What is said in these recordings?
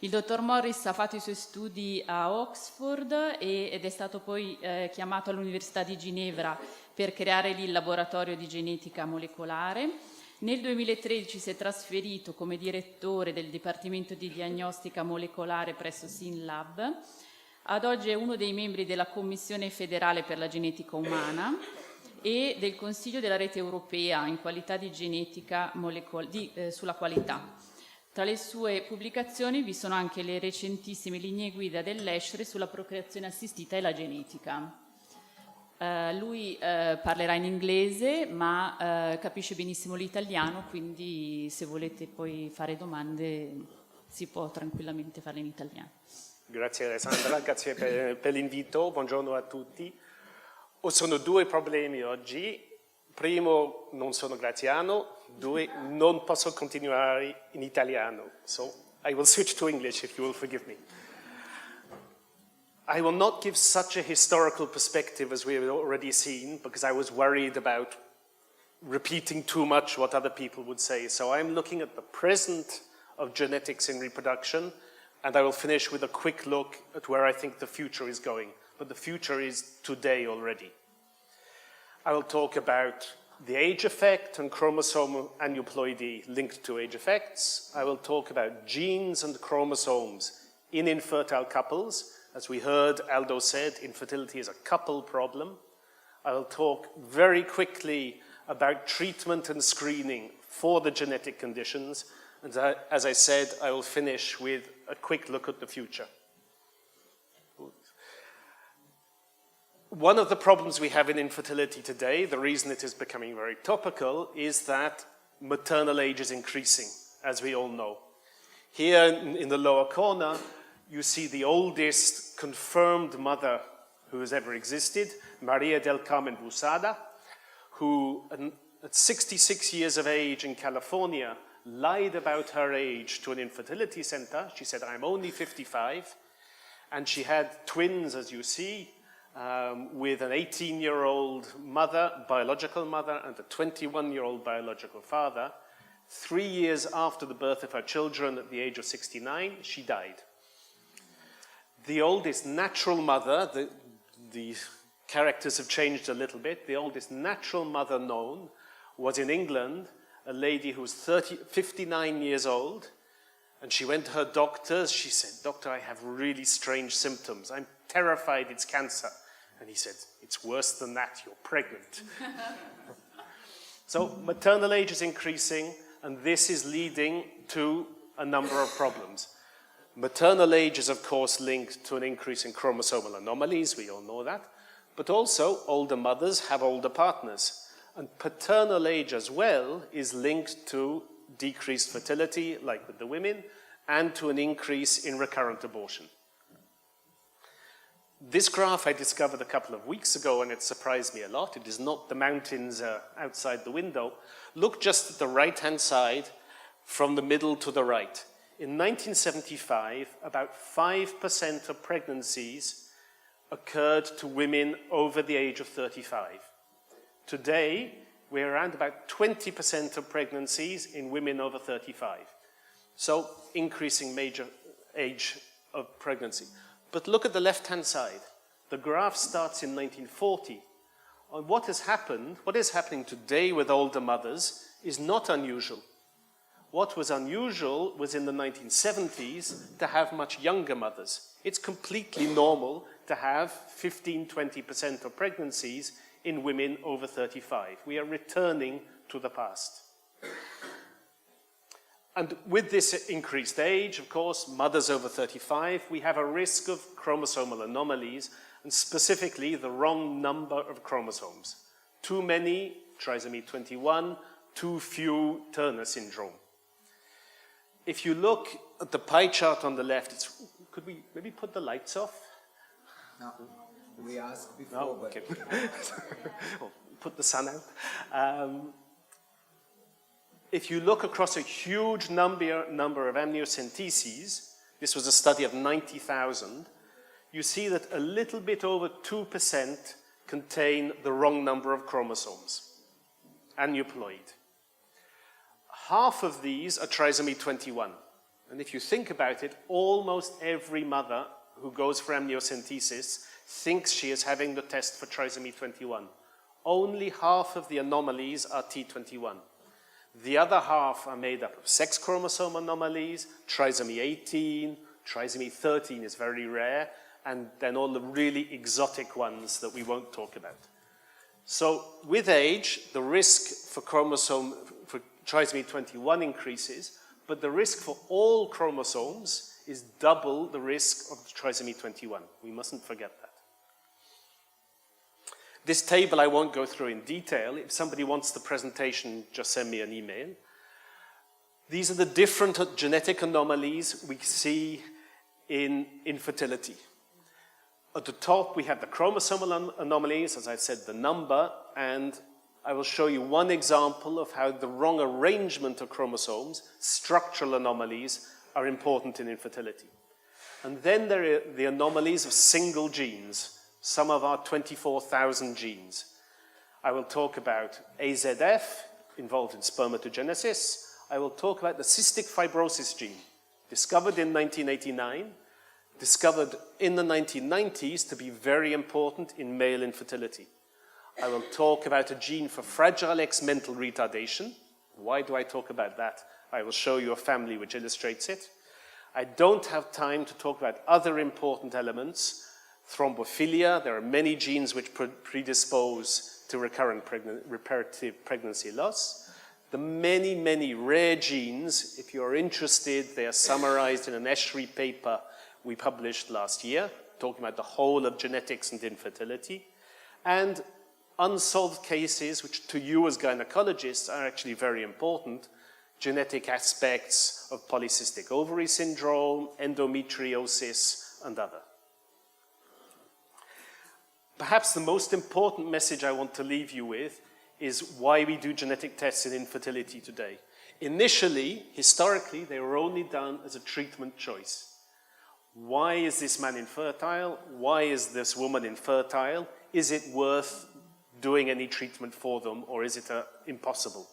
Il dottor Morris ha fatto i suoi studi a Oxford ed è stato poi chiamato all'Università di Ginevra per creare lì il laboratorio di genetica molecolare. Nel 2013 si è trasferito come direttore del Dipartimento di Diagnostica Molecolare presso SynLab. Ad oggi è uno dei membri della Commissione federale per la genetica umana e del Consiglio della Rete Europea in qualità di genetica sulla qualità. Tra le sue pubblicazioni vi sono anche le recentissime linee guida dell'ESHRE sulla procreazione assistita e la genetica. Lui parlerà in inglese, ma capisce benissimo l'italiano, quindi se volete poi fare domande si può tranquillamente farle in italiano. Grazie Alessandra, grazie per l'invito, buongiorno a tutti. Sono due problemi oggi. Primo, non sono graziano. Due, non posso continuare in italiano. So I will switch to English if you will forgive me. I will not give such a historical perspective as we have already seen, because I was worried about repeating too much what other people would say. So I'm looking at the present of genetics in reproduction, and I will finish with a quick look at where I think the future is going. But the future is today already. I will talk about the age effect and chromosomal aneuploidy linked to age effects. I will talk about genes and chromosomes in infertile couples. As we heard, Aldo said, infertility is a couple problem. I will talk very quickly about treatment and screening for the genetic conditions. And as I said, I will finish with a quick look at the future. One of the problems we have in infertility today, the reason it is becoming very topical, is that maternal age is increasing, as we all know. Here in the lower corner, you see the oldest confirmed mother who has ever existed, Maria del Carmen Busada, who at 66 years of age in California lied about her age to an infertility center. She said, I'm only 55. And she had twins, as you see, with an 18-year-old mother, biological mother, and a 21-year-old biological father. 3 years after the birth of her children, at the age of 69, she died. The oldest natural mother, the characters have changed a little bit, the oldest natural mother known was in England, a lady who was 59 years old, and she went to her doctors. She said, Doctor, I have really strange symptoms. I'm terrified it's cancer. And he said, it's worse than that, you're pregnant. So maternal age is increasing, and this is leading to a number of problems. Maternal age is, of course, linked to an increase in chromosomal anomalies, we all know that, but also older mothers have older partners. And paternal age as well is linked to decreased fertility, like with the women, and to an increase in recurrent abortion. This graph I discovered a couple of weeks ago, and it surprised me a lot. It is not the mountains outside the window. Look just at the right-hand side from the middle to the right. In 1975, about 5% of pregnancies occurred to women over the age of 35. Today, we're around about 20% of pregnancies in women over 35. So, increasing major age of pregnancy. But look at the left-hand side. The graph starts in 1940. And what has happened, what is happening today with older mothers is not unusual. What was unusual was in the 1970s to have much younger mothers. It's completely normal to have 15–20% of pregnancies in women over 35. We are returning to the past. And with this increased age, of course, mothers over 35, we have a risk of chromosomal anomalies, and specifically the wrong number of chromosomes. Too many, trisomy 21, too few, Turner syndrome. If you look at the pie chart on the left, could we maybe put the lights off? No, we asked before. No? Okay. Put the sun out. If you look across a huge number of amniocenteses, this was a study of 90,000, you see that a little bit over 2% contain the wrong number of chromosomes, aneuploid. Half of these are trisomy 21. And if you think about it, almost every mother who goes for amniocentesis thinks she is having the test for trisomy 21. Only half of the anomalies are T21. The other half are made up of sex chromosome anomalies, trisomy 18, trisomy 13 is very rare, and then all the really exotic ones that we won't talk about. So with age, the risk for trisomy 21 increases, but the risk for all chromosomes is double the risk of trisomy 21. We mustn't forget that. This table I won't go through in detail. If somebody wants the presentation, just send me an email. These are the different genetic anomalies we see in infertility. At the top, we have the chromosomal anomalies, as I said, the number, and I will show you one example of how the wrong arrangement of chromosomes, structural anomalies, are important in infertility. And then there are the anomalies of single genes, some of our 24,000 genes. I will talk about AZF, involved in spermatogenesis. I will talk about the cystic fibrosis gene, discovered in 1989, discovered in the 1990s to be very important in male infertility. I will talk about a gene for Fragile X mental retardation. Why do I talk about that? I will show you a family which illustrates it. I don't have time to talk about other important elements. Thrombophilia, there are many genes which predispose to recurrent reparative pregnancy loss. The many, many rare genes, if you're interested, they are summarized in an Esri paper we published last year, talking about the whole of genetics and infertility. And unsolved cases, which to you as gynecologists are actually very important, genetic aspects of polycystic ovary syndrome, endometriosis, and other. Perhaps the most important message I want to leave you with is why we do genetic tests in infertility today. Initially, historically, they were only done as a treatment choice. Why is this man infertile? Why is this woman infertile? Is it worth doing any treatment for them, or is it impossible?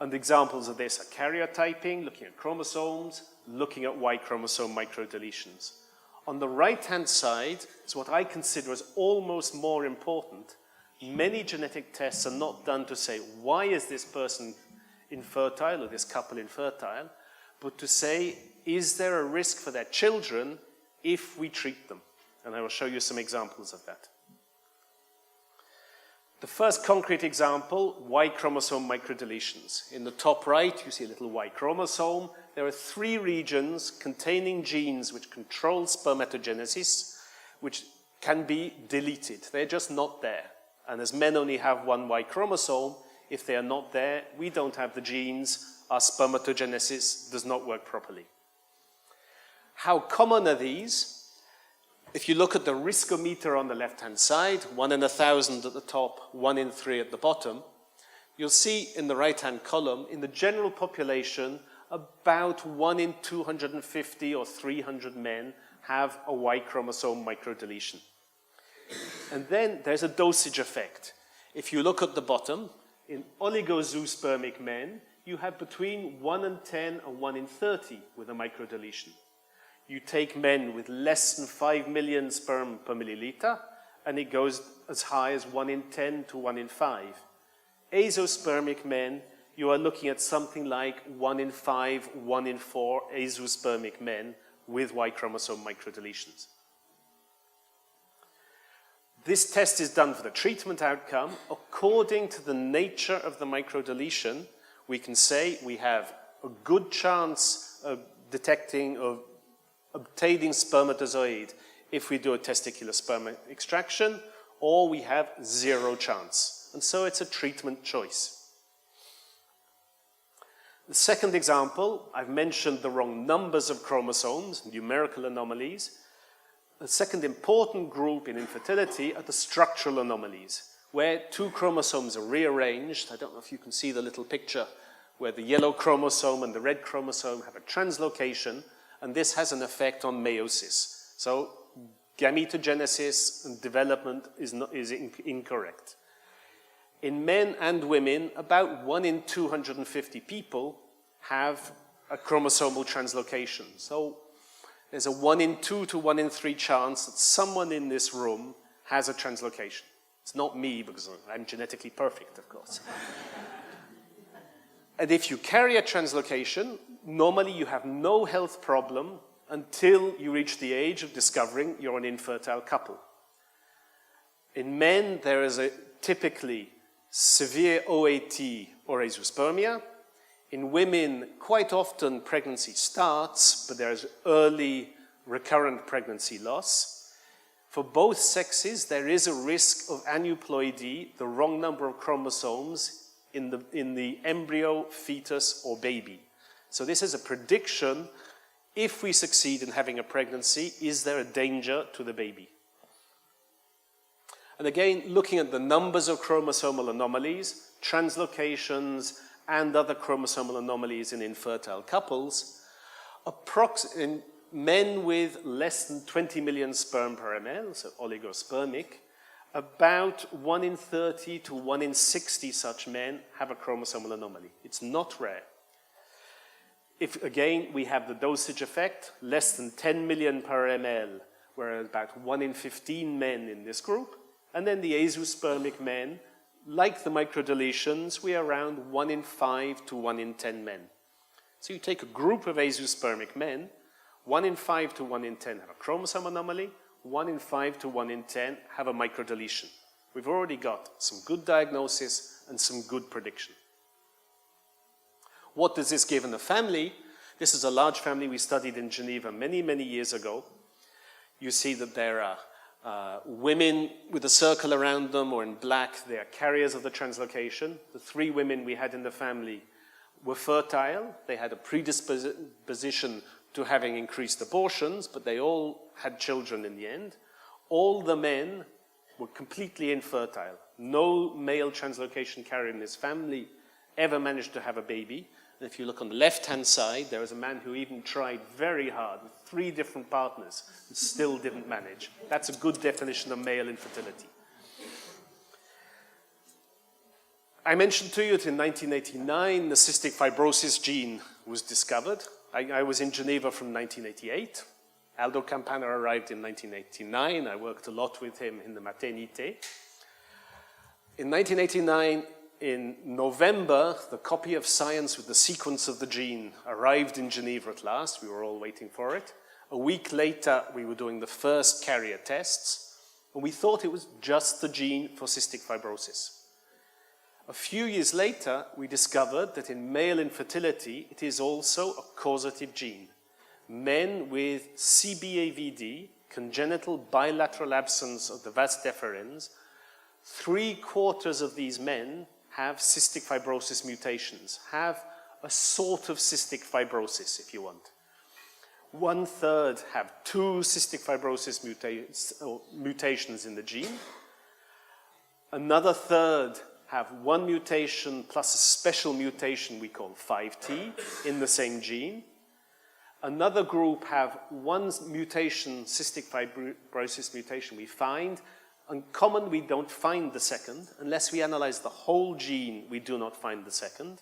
And examples of this are karyotyping, looking at chromosomes, looking at Y chromosome microdeletions. On the right-hand side is what I consider as almost more important. Many genetic tests are not done to say, why is this person infertile or this couple infertile, but to say, is there a risk for their children if we treat them? And I will show you some examples of that. The first concrete example, Y chromosome microdeletions. In the top right, you see a little Y chromosome. There are 3 regions containing genes which control spermatogenesis, which can be deleted. They're just not there. And as men only have 1 Y chromosome, if they are not there, we don't have the genes, our spermatogenesis does not work properly. How common are these? If you look at the riskometer on the left-hand side, 1 in 1,000 at the top, 1 in 3 at the bottom, you'll see in the right-hand column, in the general population, about 1 in 250 or 300 men have a Y chromosome microdeletion. And then there's a dosage effect. If you look at the bottom, in oligozoospermic men, you have between 1 in 10 and 1 in 30 with a microdeletion. You take men with less than 5 million sperm per milliliter, and it goes as high as 1 in 10 to 1 in 5. Azoospermic men, you are looking at something like 1 in 5, 1 in 4 azoospermic men with Y chromosome microdeletions. This test is done for the treatment outcome. According to the nature of the microdeletion, we can say we have a good chance of obtaining spermatozoid if we do a testicular sperm extraction, or we have 0 chance. And so it's a treatment choice. The second example, I've mentioned the wrong numbers of chromosomes, numerical anomalies. The second important group in infertility are the structural anomalies, where 2 chromosomes are rearranged. I don't know if you can see the little picture where the yellow chromosome and the red chromosome have a translocation, and this has an effect on meiosis. So gametogenesis and development is incorrect. In men and women, about 1 in 250 people have a chromosomal translocation. So there's a 1 in 2 to 1 in 3 chance that someone in this room has a translocation. It's not me, because I'm genetically perfect, of course. And if you carry a translocation, normally you have no health problem until you reach the age of discovering you're an infertile couple. In men, there is typically severe OAT or azoospermia. In women, quite often pregnancy starts, but there's early recurrent pregnancy loss. For both sexes, there is a risk of aneuploidy, the wrong number of chromosomes in the embryo, fetus, or baby. So this is a prediction. If we succeed in having a pregnancy, is there a danger to the baby? And again, looking at the numbers of chromosomal anomalies, translocations, and other chromosomal anomalies in infertile couples, in men with less than 20 million sperm per ml, so oligospermic, about 1 in 30 to 1 in 60 such men have a chromosomal anomaly. It's not rare. If, again, we have the dosage effect, less than 10 million per ml, where about 1 in 15 men in this group, and then the azoospermic men, like the microdeletions, we are around 1 in 5 to 1 in 10 men. So you take a group of azoospermic men, 1 in 5 to 1 in 10 have a chromosome anomaly, 1 in 5 to 1 in 10 have a microdeletion. We've already got some good diagnosis and some good prediction. What does this give in a family? This is a large family we studied in Geneva many, many years ago. You see that there are women with a circle around them, or in black, they are carriers of the translocation. The 3 women we had in the family were fertile. They had a predisposition to having increased abortions, but they all had children in the end. All the men were completely infertile. No male translocation carrier in this family ever managed to have a baby. And if you look on the left-hand side, there is a man who even tried very hard with 3 different partners and still didn't manage. That's a good definition of male infertility. I mentioned to you that in 1989, the cystic fibrosis gene was discovered. I was in Geneva from 1988. Aldo Campana arrived in 1989. I worked a lot with him in the maternité. In 1989, in November, the copy of Science with the sequence of the gene arrived in Geneva at last. We were all waiting for it. A week later, we were doing the first carrier tests, and we thought it was just the gene for cystic fibrosis. A few years later, we discovered that in male infertility, it is also a causative gene. Men with CBAVD, congenital bilateral absence of the vas deferens, 3/4 of these men have cystic fibrosis mutations, have a sort of cystic fibrosis, if you want. 1/3 have 2 cystic fibrosis mutations in the gene. Another third have 1 mutation plus a special mutation we call 5T in the same gene. Another group have 1 mutation, cystic fibrosis mutation we find. Uncommon, we don't find the second. Unless we analyze the whole gene, we do not find the second.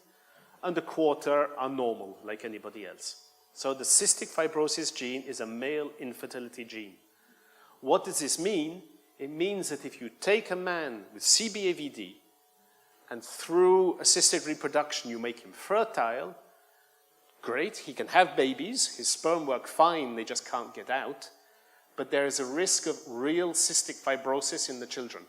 And 1/4 are normal, like anybody else. So the cystic fibrosis gene is a male infertility gene. What does this mean? It means that if you take a man with CBAVD and through assisted reproduction you make him fertile, great, he can have babies, his sperm work fine, they just can't get out. But there is a risk of real cystic fibrosis in the children.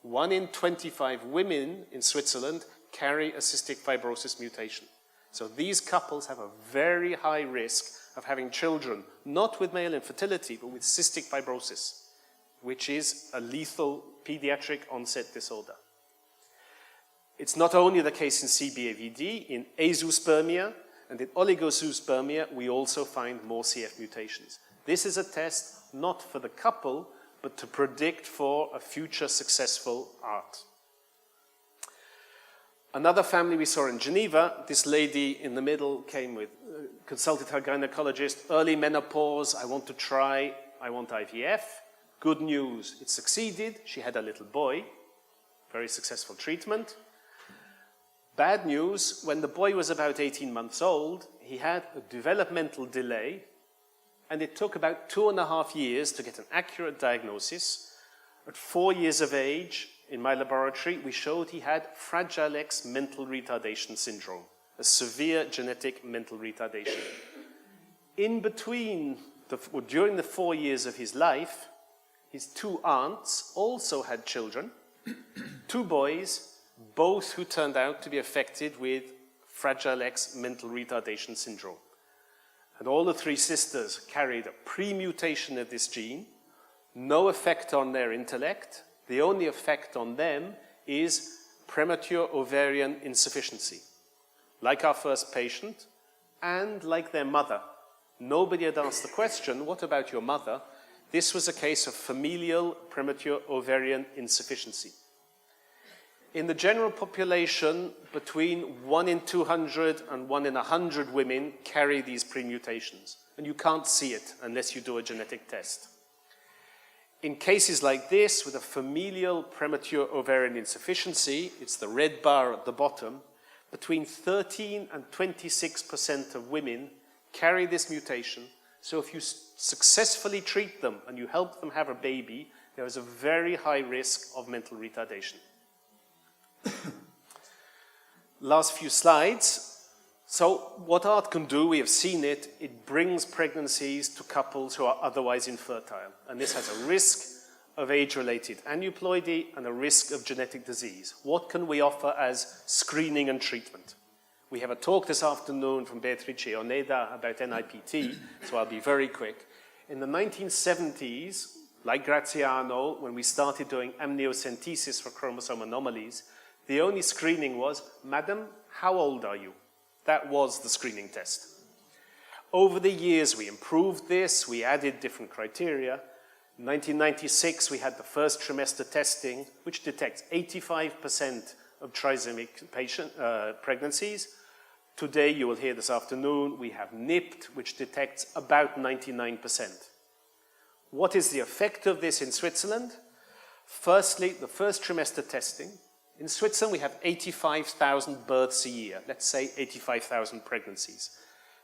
1 in 25 women in Switzerland carry a cystic fibrosis mutation. So these couples have a very high risk of having children, not with male infertility, but with cystic fibrosis, which is a lethal pediatric onset disorder. It's not only the case in CBAVD, in azoospermia and in oligozoospermia, we also find more CF mutations. This is a test not for the couple, but to predict for a future successful art. Another family we saw in Geneva, this lady in the middle came with, consulted her gynecologist, early menopause, I want IVF. Good news, it succeeded. She had a little boy, very successful treatment. Bad news, when the boy was about 18 months old, he had a developmental delay, and it took about 2.5 years to get an accurate diagnosis. At 4 years of age, in my laboratory, we showed he had Fragile X mental retardation syndrome, a severe genetic mental retardation. In between, during the 4 years of his life, his 2 aunts also had children, 2 boys, both who turned out to be affected with Fragile X mental retardation syndrome. And all the 3 sisters carried a pre-mutation of this gene, no effect on their intellect. The only effect on them is premature ovarian insufficiency. Like our first patient, and like their mother. Nobody had asked the question, what about your mother? This was a case of familial premature ovarian insufficiency. In the general population, between 1 in 200 and 1 in 100 women carry these pre-mutations, and you can't see it unless you do a genetic test. In cases like this, with a familial premature ovarian insufficiency, it's the red bar at the bottom, between 13 and 26% of women carry this mutation. So if you successfully treat them and you help them have a baby, there is a very high risk of mental retardation. Last few slides. So what art can do, we have seen it, it brings pregnancies to couples who are otherwise infertile. And this has a risk of age-related aneuploidy and a risk of genetic disease. What can we offer as screening and treatment? We have a talk this afternoon from Beatrice Oneda about NIPT, so I'll be very quick. In the 1970s, like Graziano, when we started doing amniocentesis for chromosome anomalies, the only screening was, Madam, how old are you? That was the screening test. Over the years, we improved this, we added different criteria. In 1996, we had the first trimester testing, which detects 85% of trisomic pregnancies. Today, you will hear this afternoon, we have NIPT, which detects about 99%. What is the effect of this in Switzerland? Firstly, the first trimester testing. In Switzerland, we have 85,000 births a year, let's say 85,000 pregnancies.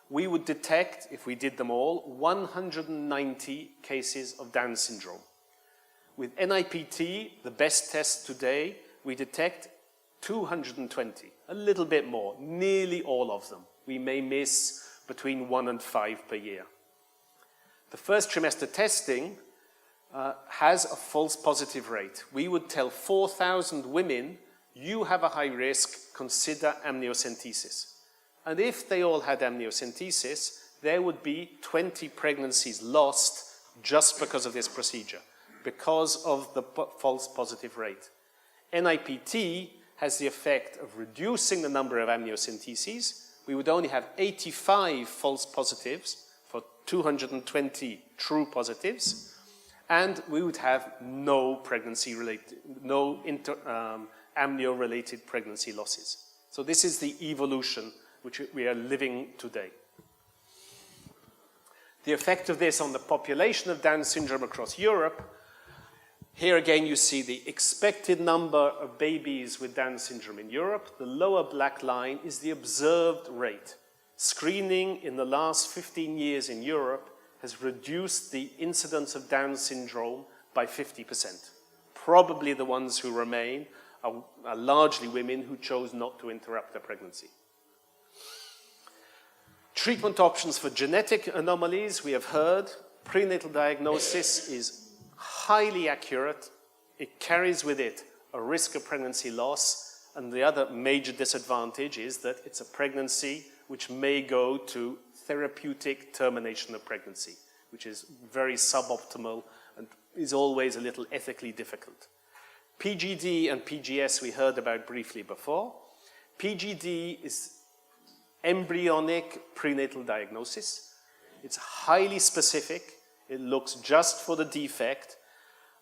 We would detect, if we did them all, 190 cases of Down syndrome. With NIPT, the best test today, we detect 220, a little bit more, nearly all of them. We may miss between 1 and 5 per year. The first trimester testing has a false positive rate. We would tell 4,000 women, you have a high risk, consider amniocentesis. And if they all had amniocentesis, there would be 20 pregnancies lost just because of this procedure, because of the false positive rate. NIPT has the effect of reducing the number of amniocenteses. We would only have 85 false positives for 220 true positives, and we would have no amnio-related pregnancy losses. So this is the evolution which we are living today. The effect of this on the population of Down syndrome across Europe. Here again you see the expected number of babies with Down syndrome in Europe. The lower black line is the observed rate. Screening in the last 15 years in Europe has reduced the incidence of Down syndrome by 50%. Probably the ones who remain are largely women who chose not to interrupt their pregnancy. Treatment options for genetic anomalies, we have heard. Prenatal diagnosis is highly accurate. It carries with it a risk of pregnancy loss, and the other major disadvantage is that it's a pregnancy which may go to therapeutic termination of pregnancy, which is very suboptimal and is always a little ethically difficult. PGD and PGS we heard about briefly before. PGD is embryonic prenatal diagnosis. It's highly specific. It looks just for the defect.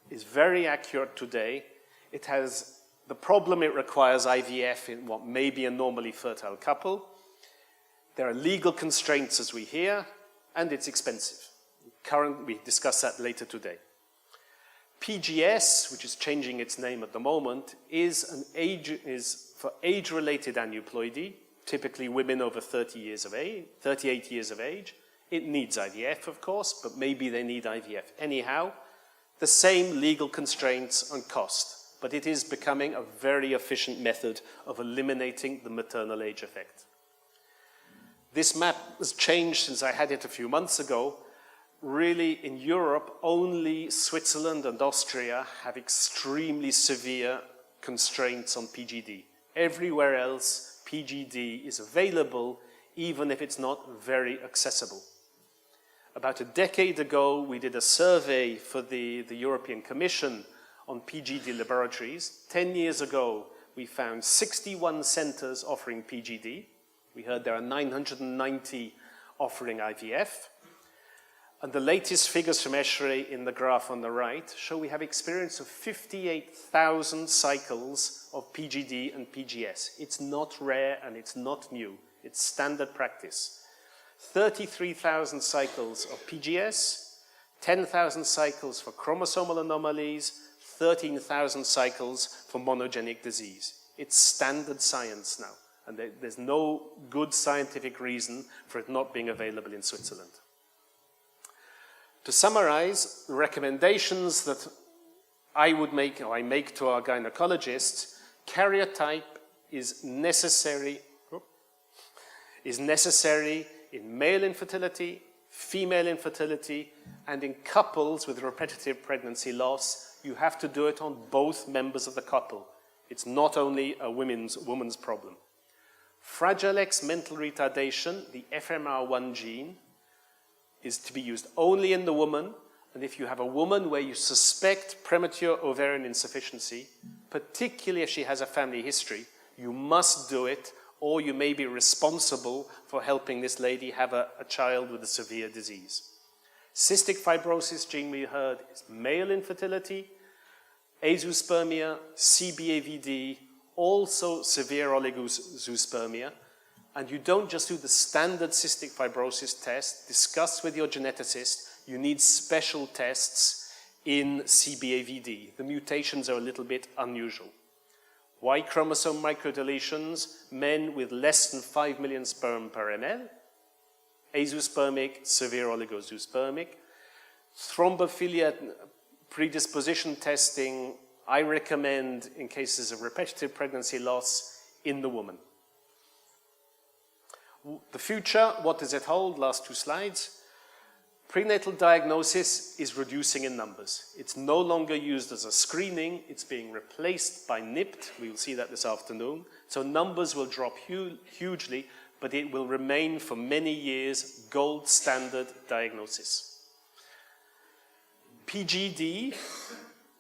It's very accurate today. It has the problem it requires IVF in what may be a normally fertile couple. There are legal constraints, as we hear, and it's expensive. We discuss that later today. PGS, which is changing its name at the moment, is for age-related aneuploidy, typically women over 38 years of age. It needs IVF, of course, but maybe they need IVF anyhow. The same legal constraints and cost, but it is becoming a very efficient method of eliminating the maternal age effect. This map has changed since I had it a few months ago. Really, in Europe, only Switzerland and Austria have extremely severe constraints on PGD. Everywhere else, PGD is available, even if it's not very accessible. About a decade ago, we did a survey for the European Commission on PGD laboratories. 10 years ago, we found 61 centers offering PGD. We heard there are 990 offering IVF. And the latest figures from ESHRE in the graph on the right show we have experience of 58,000 cycles of PGD and PGS. It's not rare and it's not new. It's standard practice. 33,000 cycles of PGS, 10,000 cycles for chromosomal anomalies, 13,000 cycles for monogenic disease. It's standard science now, and there's no good scientific reason for it not being available in Switzerland. To summarize, the recommendations that I make to our gynecologists, karyotype is necessary in male infertility, female infertility, and in couples with repetitive pregnancy loss. You have to do it on both members of the couple. It's not only a woman's problem. Fragile X mental retardation, the FMR1 gene, is to be used only in the woman, and if you have a woman where you suspect premature ovarian insufficiency, particularly if she has a family history, you must do it, or you may be responsible for helping this lady have a child with a severe disease. Cystic fibrosis gene, we heard, is male infertility, azoospermia, CBAVD, also severe oligozoospermia. And you don't just do the standard cystic fibrosis test. Discuss with your geneticist. You need special tests in CBAVD. The mutations are a little bit unusual. Y chromosome microdeletions, men with less than 5 million sperm per ml. Azoospermic, severe oligozoospermic. Thrombophilia predisposition testing, I recommend in cases of repetitive pregnancy loss in the woman. The future, what does it hold? Last two slides. Prenatal diagnosis is reducing in numbers. It's no longer used as a screening. It's being replaced by NIPT. We will see that this afternoon. So numbers will drop hugely, but it will remain for many years gold standard diagnosis. PGD,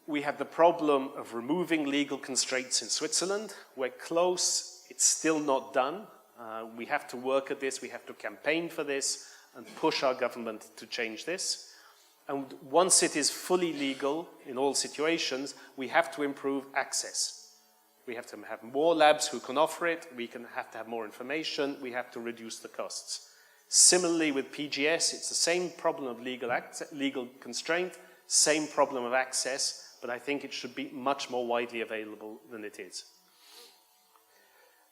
we have the problem of removing legal constraints in Switzerland. We're close. It's still not done. We have to work at this, we have to campaign for this and push our government to change this. And once it is fully legal in all situations, we have to improve access. We have to have more labs who can offer it, have to have more information, we have to reduce the costs. Similarly with PGS, it's the same problem of legal constraint, same problem of access, but I think it should be much more widely available than it is.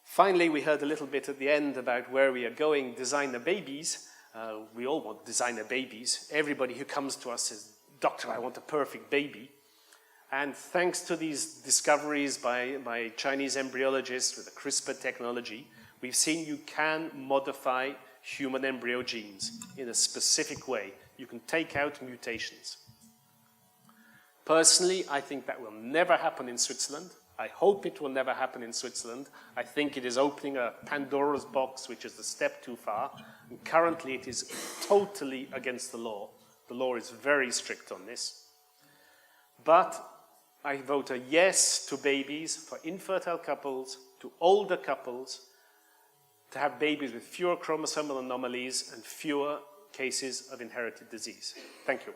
Finally, we heard a little bit at the end about where we are going, designer babies. We all want designer babies. Everybody who comes to us says, "Doctor, I want a perfect baby." And thanks to these discoveries by Chinese embryologists with the CRISPR technology, we've seen you can modify human embryo genes in a specific way. You can take out mutations. Personally, I think that will never happen in Switzerland. I hope it will never happen in Switzerland. I think it is opening a Pandora's box, which is a step too far. And currently, it is totally against the law. The law is very strict on this. But I vote a yes to babies for infertile couples, to older couples, to have babies with fewer chromosomal anomalies and fewer cases of inherited disease. Thank you.